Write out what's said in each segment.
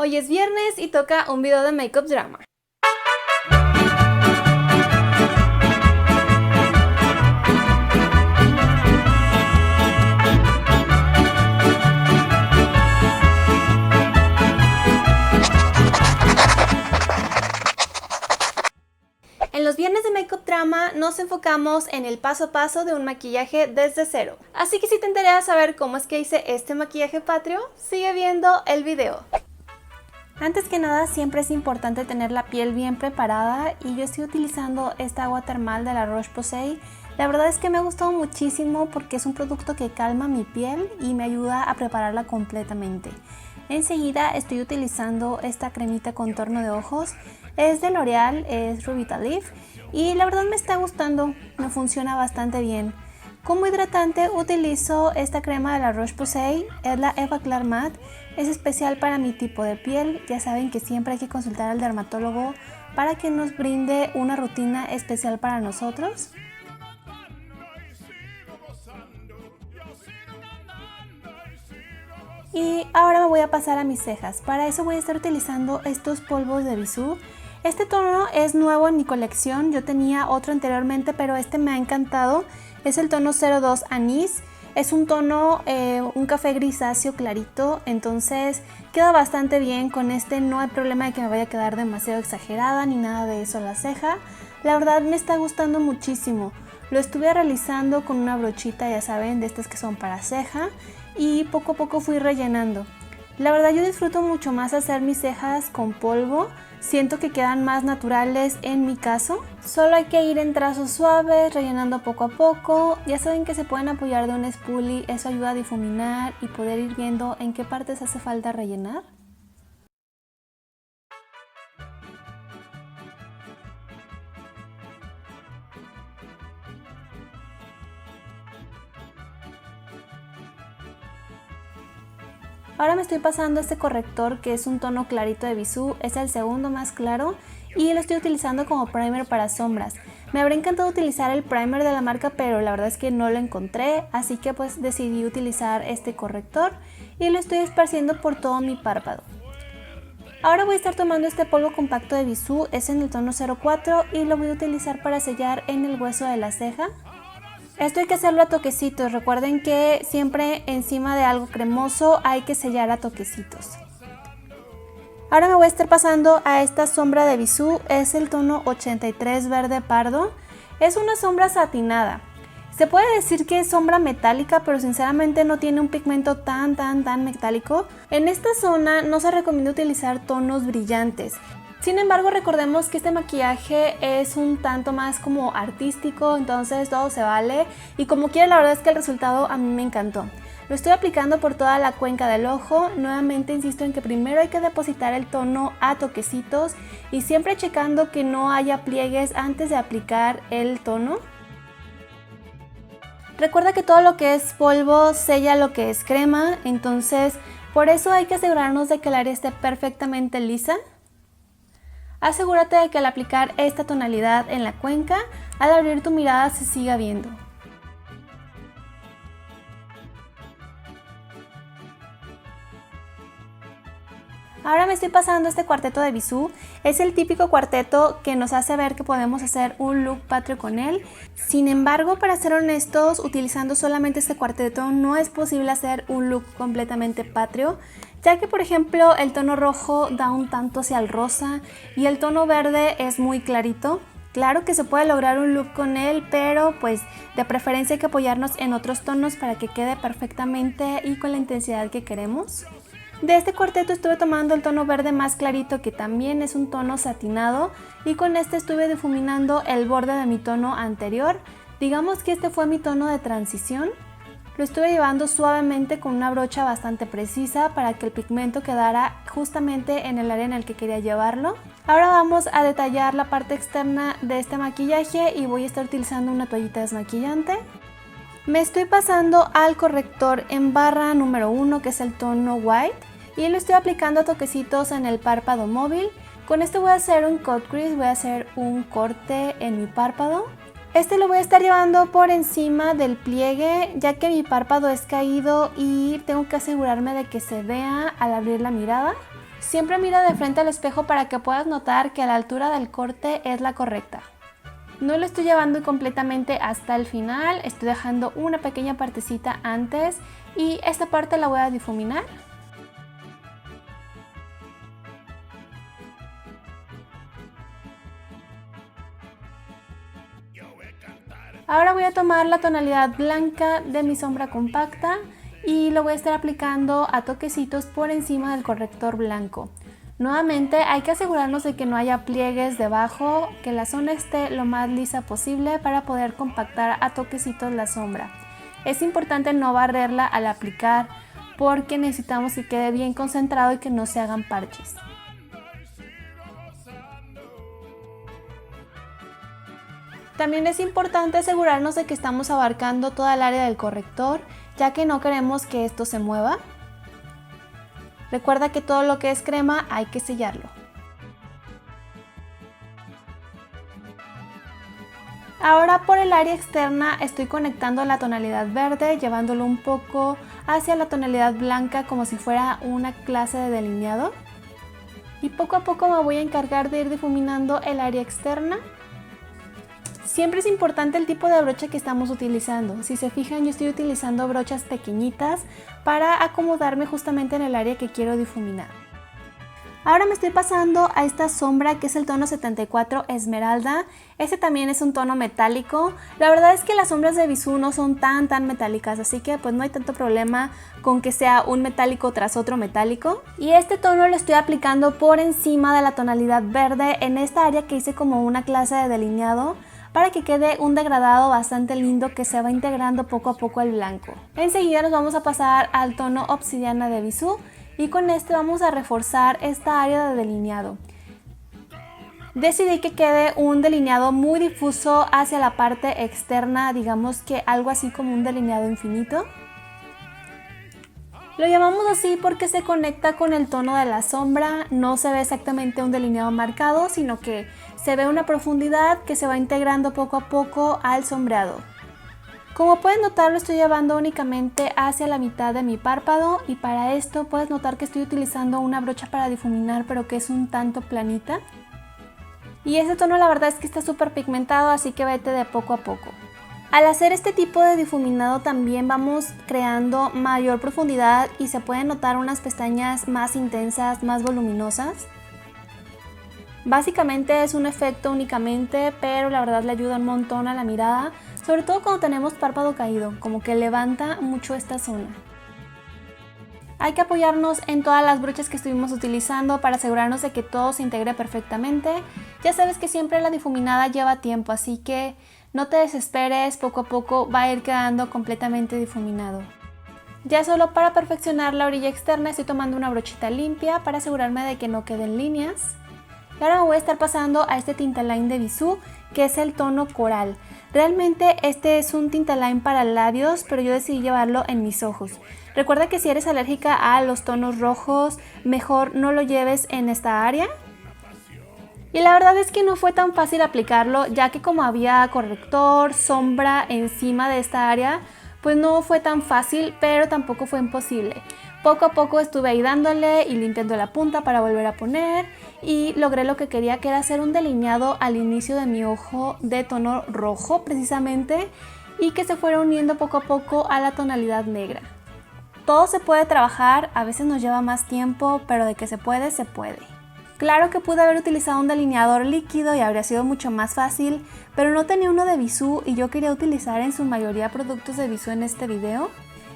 Hoy es viernes y toca un video de Makeup Drama. En los viernes de Makeup Drama nos enfocamos en el paso a paso de un maquillaje desde cero. Así que si te interesa saber cómo es que hice este maquillaje patrio, sigue viendo el video. Antes que nada, siempre es importante tener la piel bien preparada y yo estoy utilizando esta agua termal de la Roche-Posay. La verdad es que me ha gustado muchísimo porque es un producto que calma mi piel y me ayuda a prepararla completamente. Enseguida estoy utilizando esta cremita contorno de ojos. Es de L'Oreal, es Revitalift y la verdad me está gustando, me funciona bastante bien. Como hidratante utilizo esta crema de la Roche-Posay, es la Eva Claire Matte, es especial para mi tipo de piel. Ya saben que siempre hay que consultar al dermatólogo para que nos brinde una rutina especial para nosotros. Y ahora me voy a pasar a mis cejas. Para eso voy a estar utilizando estos polvos de Bisú. Este tono es nuevo en mi colección, yo tenía otro anteriormente, pero este me ha encantado. Es el tono 02 Anís. Es un tono, un café grisáceo clarito, entonces queda bastante bien. Con este no hay problema de que me vaya a quedar demasiado exagerada ni nada de eso la ceja. La verdad me está gustando muchísimo. Lo estuve realizando con una brochita, ya saben, de estas que son para ceja, y poco a poco fui rellenando. La verdad yo disfruto mucho más hacer mis cejas con polvo. Siento que quedan más naturales en mi caso. Solo hay que ir en trazos suaves, rellenando poco a poco. Ya saben que se pueden apoyar de un spoolie, eso ayuda a difuminar y poder ir viendo en qué partes hace falta rellenar. Ahora me estoy pasando este corrector que es un tono clarito de Bisú, es el segundo más claro y lo estoy utilizando como primer para sombras. Me habría encantado utilizar el primer de la marca, pero la verdad es que no lo encontré, así que pues decidí utilizar este corrector y lo estoy esparciendo por todo mi párpado. Ahora voy a estar tomando este polvo compacto de Bisú, es en el tono 04 y lo voy a utilizar para sellar en el hueso de la ceja. Esto hay que hacerlo a toquecitos, recuerden que siempre encima de algo cremoso hay que sellar a toquecitos. Ahora me voy a estar pasando a esta sombra de Bisú, es el tono 83 verde pardo. Es una sombra satinada. Se puede decir que es sombra metálica, pero sinceramente no tiene un pigmento tan metálico. En esta zona no se recomienda utilizar tonos brillantes. Sin embargo, recordemos que este maquillaje es un tanto más como artístico, entonces todo se vale. Y como quiera, la verdad es que el resultado a mí me encantó. Lo estoy aplicando por toda la cuenca del ojo. Nuevamente insisto en que primero hay que depositar el tono a toquecitos y siempre checando que no haya pliegues antes de aplicar el tono. Recuerda que todo lo que es polvo sella lo que es crema, entonces por eso hay que asegurarnos de que el área esté perfectamente lisa. Asegúrate de que al aplicar esta tonalidad en la cuenca, al abrir tu mirada se siga viendo. Ahora me estoy pasando este cuarteto de Bisú. Es el típico cuarteto que nos hace ver que podemos hacer un look patrio con él. Sin embargo, para ser honestos, utilizando solamente este cuarteto no es posible hacer un look completamente patrio, ya que por ejemplo el tono rojo da un tanto hacia el rosa y el tono verde es muy clarito. Claro que se puede lograr un look con él, pero pues de preferencia hay que apoyarnos en otros tonos para que quede perfectamente y con la intensidad que queremos. De este cuarteto estuve tomando el tono verde más clarito, que también es un tono satinado, y con este estuve difuminando el borde de mi tono anterior. Digamos que este fue mi tono de transición. Lo estuve llevando suavemente con una brocha bastante precisa para que el pigmento quedara justamente en el área en el que quería llevarlo. Ahora vamos a detallar la parte externa de este maquillaje y voy a estar utilizando una toallita desmaquillante. Me estoy pasando al corrector en barra número 1, que es el tono White, y lo estoy aplicando a toquecitos en el párpado móvil. Con este voy a hacer un cut crease, voy a hacer un corte en mi párpado. Este lo voy a estar llevando por encima del pliegue, ya que mi párpado es caído y tengo que asegurarme de que se vea al abrir la mirada. Siempre mira de frente al espejo para que puedas notar que la altura del corte es la correcta. No lo estoy llevando completamente hasta el final, estoy dejando una pequeña partecita antes y esta parte la voy a difuminar. Ahora voy a tomar la tonalidad blanca de mi sombra compacta y lo voy a estar aplicando a toquecitos por encima del corrector blanco. Nuevamente hay que asegurarnos de que no haya pliegues debajo, que la zona esté lo más lisa posible para poder compactar a toquecitos la sombra. Es importante no barrerla al aplicar porque necesitamos que quede bien concentrado y que no se hagan parches. También es importante asegurarnos de que estamos abarcando toda el área del corrector, ya que no queremos que esto se mueva. Recuerda que todo lo que es crema hay que sellarlo. Ahora por el área externa estoy conectando la tonalidad verde, llevándolo un poco hacia la tonalidad blanca como si fuera una clase de delineado. Y poco a poco me voy a encargar de ir difuminando el área externa. Siempre es importante el tipo de brocha que estamos utilizando. Si se fijan, yo estoy utilizando brochas pequeñitas para acomodarme justamente en el área que quiero difuminar. Ahora me estoy pasando a esta sombra que es el tono 74 Esmeralda. Este también es un tono metálico. La verdad es que las sombras de Bisú no son tan metálicas, así que pues no hay tanto problema con que sea un metálico tras otro metálico. Y este tono lo estoy aplicando por encima de la tonalidad verde en esta área que hice como una clase de delineado, para que quede un degradado bastante lindo que se va integrando poco a poco al blanco. Enseguida nos vamos a pasar al tono obsidiana de Bisú y con este vamos a reforzar esta área de delineado. Decidí que quede un delineado muy difuso hacia la parte externa, digamos que algo así como un delineado infinito. Lo llamamos así porque se conecta con el tono de la sombra, no se ve exactamente un delineado marcado, sino que se ve una profundidad que se va integrando poco a poco al sombreado. Como pueden notar, lo estoy llevando únicamente hacia la mitad de mi párpado y para esto puedes notar que estoy utilizando una brocha para difuminar, pero que es un tanto planita. Y ese tono la verdad es que está súper pigmentado, así que vete de poco a poco. Al hacer este tipo de difuminado también vamos creando mayor profundidad y se pueden notar unas pestañas más intensas, más voluminosas. Básicamente es un efecto únicamente, pero la verdad le ayuda un montón a la mirada, sobre todo cuando tenemos párpado caído, como que levanta mucho esta zona. Hay que apoyarnos en todas las brochas que estuvimos utilizando para asegurarnos de que todo se integre perfectamente. Ya sabes que siempre la difuminada lleva tiempo, así que no te desesperes, poco a poco va a ir quedando completamente difuminado. Ya solo para perfeccionar la orilla externa estoy tomando una brochita limpia para asegurarme de que no queden líneas. Y ahora me voy a estar pasando a este tintaline de Bisú, que es el tono coral. Realmente este es un tintaline para labios, pero yo decidí llevarlo en mis ojos. Recuerda que si eres alérgica a los tonos rojos, mejor no lo lleves en esta área. Y la verdad es que no fue tan fácil aplicarlo, ya que como había corrector, sombra encima de esta área, pues no fue tan fácil, pero tampoco fue imposible. Poco a poco estuve ahí dándole y limpiando la punta para volver a poner y logré lo que quería, que era hacer un delineado al inicio de mi ojo de tono rojo precisamente y que se fuera uniendo poco a poco a la tonalidad negra. Todo se puede trabajar, a veces nos lleva más tiempo, pero de que se puede, se puede. Claro que pude haber utilizado un delineador líquido y habría sido mucho más fácil, pero no tenía uno de Bisú y yo quería utilizar en su mayoría productos de Bisú en este video.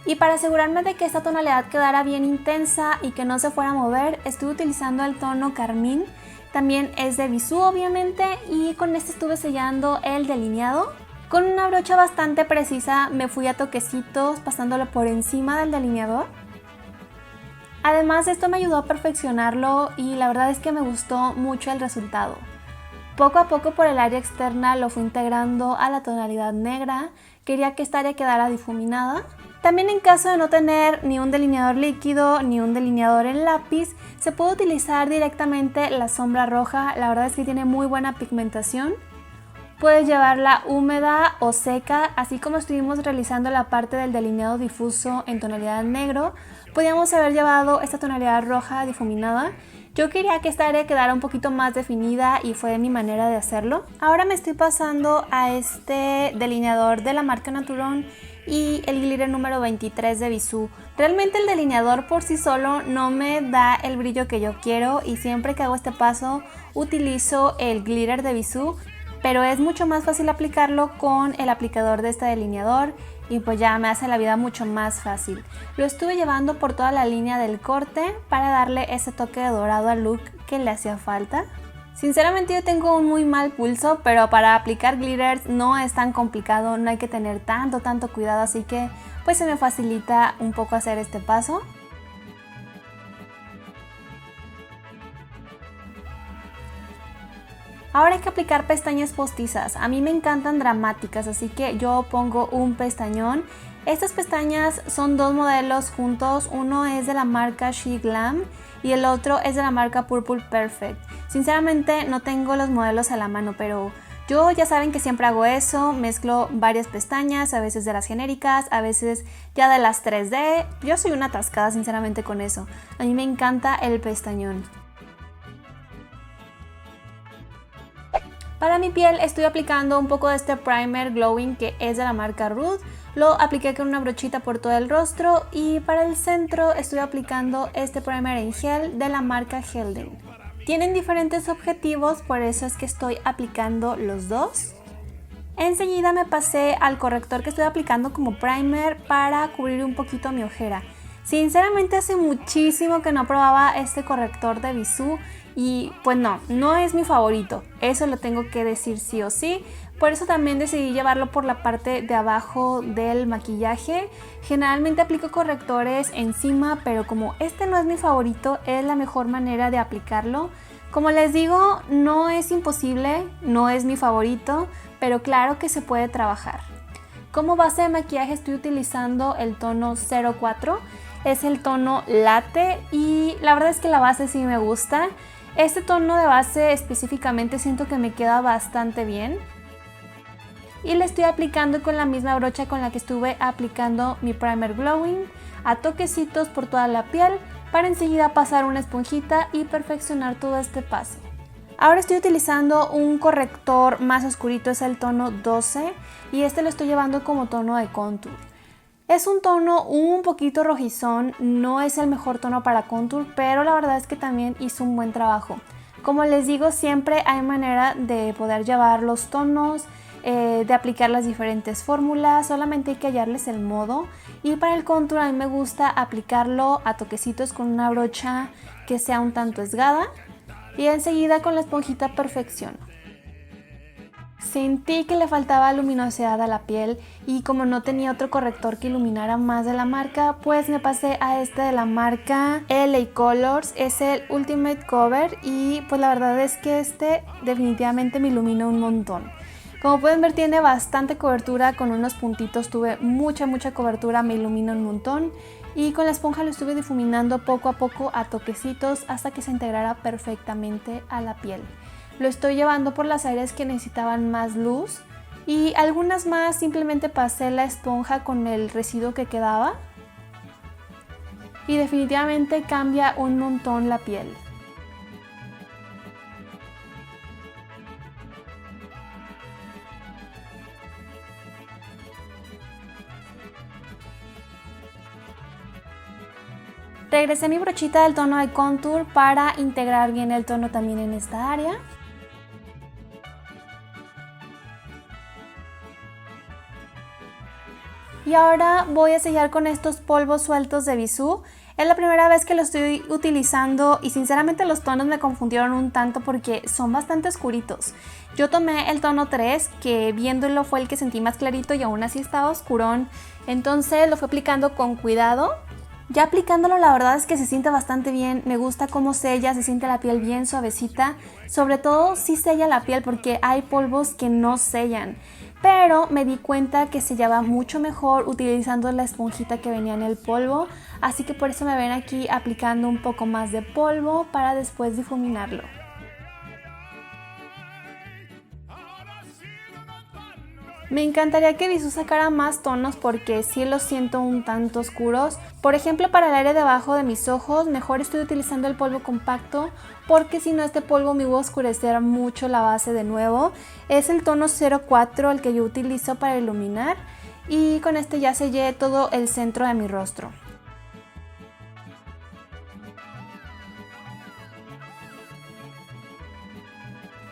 Y para asegurarme de que esta tonalidad quedara bien intensa y que no se fuera a mover, estuve utilizando el tono carmín. También es de Bisú obviamente y con este estuve sellando el delineado. Con una brocha bastante precisa me fui a toquecitos pasándolo por encima del delineador. Además esto me ayudó a perfeccionarlo y la verdad es que me gustó mucho el resultado. Poco a poco por el área externa lo fui integrando a la tonalidad negra, quería que esta área quedara difuminada. También en caso de no tener ni un delineador líquido ni un delineador en lápiz, se puede utilizar directamente la sombra roja, la verdad es que tiene muy buena pigmentación. Puedes llevarla húmeda o seca, así como estuvimos realizando la parte del delineado difuso en tonalidad negro, podíamos haber llevado esta tonalidad roja difuminada Yo quería que esta área quedara un poquito más definida y fue mi manera de hacerlo. Ahora me estoy pasando a este delineador de la marca Naturon y el glitter número 23 de Bisú. Realmente el delineador por sí solo no me da el brillo que yo quiero y siempre que hago este paso utilizo el glitter de Bisú, pero es mucho más fácil aplicarlo con el aplicador de este delineador y pues ya me hace la vida mucho más fácil. Lo estuve llevando por toda la línea del corte para darle ese toque de dorado al look que le hacía falta. Sinceramente yo tengo un muy mal pulso, pero para aplicar glitters no es tan complicado, no hay que tener tanto cuidado, así que pues se me facilita un poco hacer este paso. Ahora hay que aplicar pestañas postizas. A mí me encantan dramáticas, así que yo pongo un pestañón. Estas pestañas son dos modelos juntos, uno es de la marca She Glam y el otro es de la marca Purple Perfect. Sinceramente no tengo los modelos a la mano, pero yo ya saben que siempre hago eso, mezclo varias pestañas, a veces de las genéricas, a veces ya de las 3D. Yo soy una atascada sinceramente con eso. A mí me encanta el pestañón. Para mi piel estoy aplicando un poco de este primer glowing que es de la marca Rude. Lo apliqué con una brochita por todo el rostro y para el centro estoy aplicando este primer en gel de la marca Helden. Tienen diferentes objetivos, por eso es que estoy aplicando los dos. Enseguida me pasé al corrector que estoy aplicando como primer para cubrir un poquito mi ojera. Sinceramente hace muchísimo que no probaba este corrector de Bisú y pues no es mi favorito, eso lo tengo que decir sí o sí. Por eso también decidí llevarlo por la parte de abajo del maquillaje. Generalmente aplico correctores encima, pero como este no es mi favorito, es la mejor manera de aplicarlo. Como les digo, no es imposible, no es mi favorito, pero claro que se puede trabajar. Como base de maquillaje estoy utilizando el tono 04, es el tono latte y la verdad es que la base sí me gusta. Este tono de base específicamente siento que me queda bastante bien. Y le estoy aplicando con la misma brocha con la que estuve aplicando mi primer glowing a toquecitos por toda la piel para enseguida pasar una esponjita y perfeccionar todo este paso. Ahora estoy utilizando un corrector más oscurito, es el tono 12 y este lo estoy llevando como tono de contour. Es un tono un poquito rojizón, no es el mejor tono para contour, pero la verdad es que también hizo un buen trabajo. Como les digo, siempre hay manera de poder llevar los tonos, de aplicar las diferentes fórmulas, solamente hay que hallarles el modo. Y para el contour a mí me gusta aplicarlo a toquecitos con una brocha que sea un tanto esgada y enseguida con la esponjita perfecciono. Sentí que le faltaba luminosidad a la piel y como no tenía otro corrector que iluminara más de la marca, pues me pasé a este de la marca LA Colors, es el Ultimate Cover y pues la verdad es que este definitivamente me ilumina un montón. Como pueden ver tiene bastante cobertura, con unos puntitos tuve mucha cobertura, me ilumina un montón y con la esponja lo estuve difuminando poco a poco a toquecitos hasta que se integrara perfectamente a la piel. Lo estoy llevando por las áreas que necesitaban más luz y algunas más simplemente pasé la esponja con el residuo que quedaba y definitivamente cambia un montón la piel. Regresé mi brochita del tono de contour para integrar bien el tono también en esta área. Y ahora voy a sellar con estos polvos sueltos de Bisú. Es la primera vez que lo estoy utilizando y sinceramente los tonos me confundieron un tanto porque son bastante oscuritos. Yo tomé el tono 3, que viéndolo fue el que sentí más clarito y aún así estaba oscurón. Entonces lo fui aplicando con cuidado. Ya aplicándolo la verdad es que se siente bastante bien, me gusta cómo sella, se siente la piel bien suavecita. Sobre todo sí sella la piel porque hay polvos que no sellan. Pero me di cuenta que sellaba mucho mejor utilizando la esponjita que venía en el polvo, así que por eso me ven aquí aplicando un poco más de polvo para después difuminarlo. Me encantaría que Bisú sacara más tonos porque sí los siento un tanto oscuros. Por ejemplo, para el área de abajo de mis ojos, mejor estoy utilizando el polvo compacto porque si no este polvo me va a oscurecer mucho la base de nuevo. Es el tono 04 el que yo utilizo para iluminar y con este ya sellé todo el centro de mi rostro.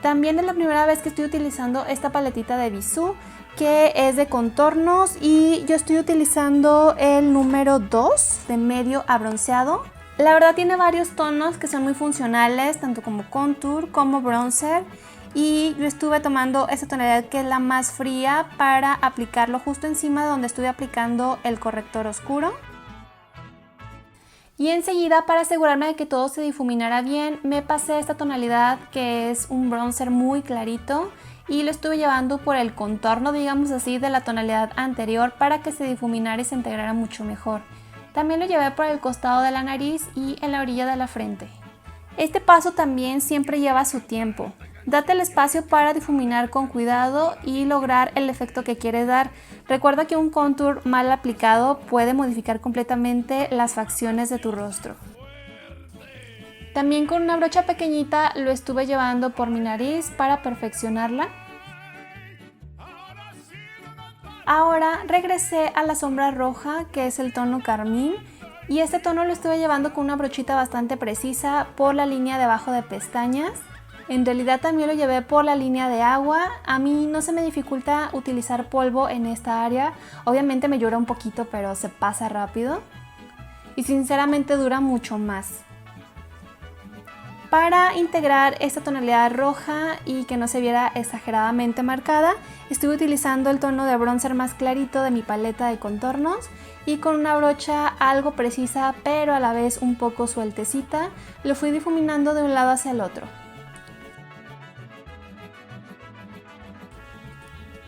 También es la primera vez que estoy utilizando esta paletita de Bisú, que es de contornos y yo estoy utilizando el número 2 de medio a bronceado. La verdad tiene varios tonos que son muy funcionales, tanto como contour como bronzer, y yo estuve tomando esta tonalidad que es la más fría para aplicarlo justo encima de donde estuve aplicando el corrector oscuro. Y enseguida, para asegurarme de que todo se difuminara bien, me pasé esta tonalidad que es un bronzer muy clarito y lo estuve llevando por el contorno, digamos así, de la tonalidad anterior para que se difuminara y se integrara mucho mejor. También lo llevé por el costado de la nariz y en la orilla de la frente. Este paso también siempre lleva su tiempo. Date el espacio para difuminar con cuidado y lograr el efecto que quieres dar. Recuerda que un contour mal aplicado puede modificar completamente las facciones de tu rostro. También con una brocha pequeñita lo estuve llevando por mi nariz para perfeccionarla. Ahora regresé a la sombra roja, que es el tono carmín, y este tono lo estuve llevando con una brochita bastante precisa por la línea de abajo de pestañas. En realidad también lo llevé por la línea de agua. A mí no se me dificulta utilizar polvo en esta área. Obviamente me llora un poquito, pero se pasa rápido. Y sinceramente dura mucho más. Para integrar esta tonalidad roja y que no se viera exageradamente marcada, estuve utilizando el tono de bronzer más clarito de mi paleta de contornos y con una brocha algo precisa pero a la vez un poco sueltecita, lo fui difuminando de un lado hacia el otro.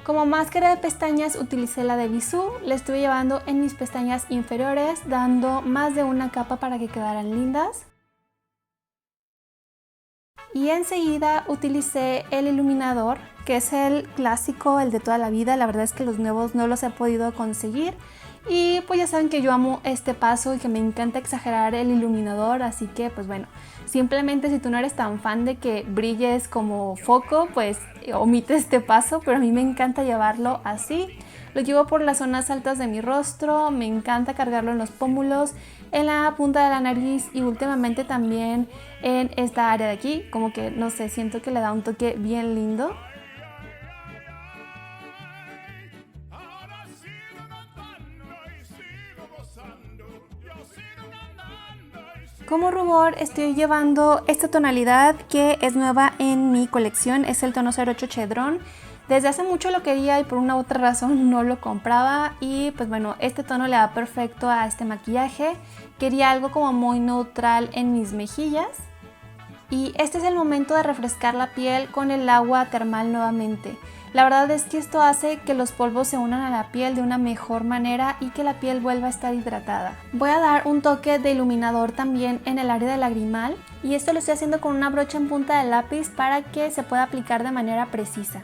Como máscara de pestañas utilicé la de Bisú, la estuve llevando en mis pestañas inferiores, dando más de una capa para que quedaran lindas. Y enseguida utilicé el iluminador, que es el clásico, el de toda la vida. La verdad es que los nuevos no los he podido conseguir. Y pues ya saben que yo amo este paso y que me encanta exagerar el iluminador, así que pues bueno, simplemente si tú no eres tan fan de que brilles como foco, pues omite este paso, pero a mí me encanta llevarlo así. Lo llevo por las zonas altas de mi rostro, me encanta cargarlo en los pómulos, en la punta de la nariz y últimamente también en esta área de aquí, como que no sé, siento que le da un toque bien lindo. Como rubor estoy llevando esta tonalidad que es nueva en mi colección, es el tono 08 Chedrón. Desde hace mucho lo quería y por una u otra razón no lo compraba y pues bueno, este tono le da perfecto a este maquillaje. Quería algo como muy neutral en mis mejillas y este es el momento de refrescar la piel con el agua termal nuevamente. La verdad es que esto hace que los polvos se unan a la piel de una mejor manera y que la piel vuelva a estar hidratada. Voy a dar un toque de iluminador también en el área del lagrimal y esto lo estoy haciendo con una brocha en punta de lápiz para que se pueda aplicar de manera precisa.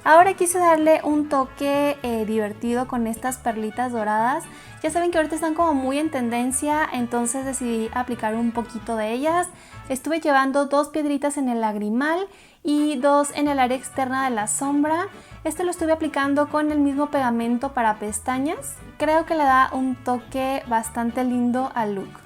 Ahora quise darle un toque divertido con estas perlitas doradas. Ya saben que ahorita están como muy en tendencia, entonces decidí aplicar un poquito de ellas. Estuve llevando 2 piedritas en el lagrimal y 2 en el área externa de la sombra. Este lo estuve aplicando con el mismo pegamento para pestañas. Creo que le da un toque bastante lindo al look.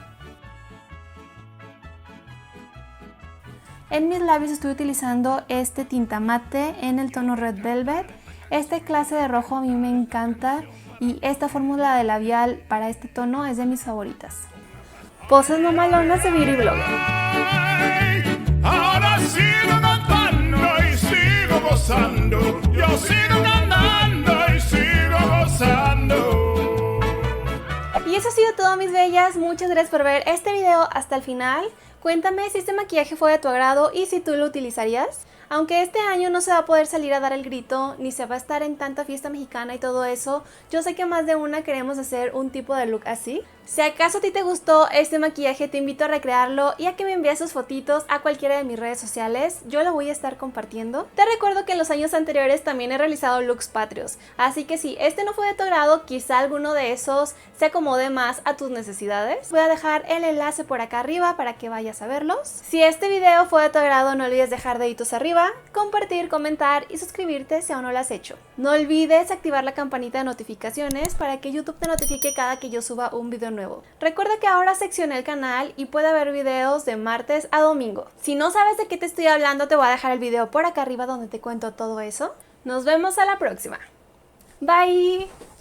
En mis labios estoy utilizando este tinta mate en el tono Red Velvet. Esta clase de rojo a mí me encanta y esta fórmula de labial para este tono es de mis favoritas. Poses mamalonas de Beauty Blogger. Ahora sigo cantando y sigo gozando. Yo sigo cantando y sigo gozando. Y eso ha sido todo, mis bellas. Muchas gracias por ver este video hasta el final. Cuéntame si este maquillaje fue de tu agrado y si tú lo utilizarías. Aunque este año no se va a poder salir a dar el grito, ni se va a estar en tanta fiesta mexicana y todo eso, yo sé que más de una queremos hacer un tipo de look así. Si acaso a ti te gustó este maquillaje, te invito a recrearlo y a que me envíes sus fotitos a cualquiera de mis redes sociales, yo lo voy a estar compartiendo. Te recuerdo que en los años anteriores también he realizado looks patrios, así que si este no fue de tu agrado, quizá alguno de esos se acomode más a tus necesidades. Voy a dejar el enlace por acá arriba para que vayas a verlos. Si este video fue de tu agrado, no olvides dejar deditos arriba, compartir, comentar y suscribirte si aún no lo has hecho. No olvides activar la campanita de notificaciones para que YouTube te notifique cada que yo suba un video nuevo. Recuerda que ahora seccioné el canal y puede haber videos de martes a domingo. Si no sabes de qué te estoy hablando, te voy a dejar el video por acá arriba donde te cuento todo eso. Nos vemos a la próxima. Bye.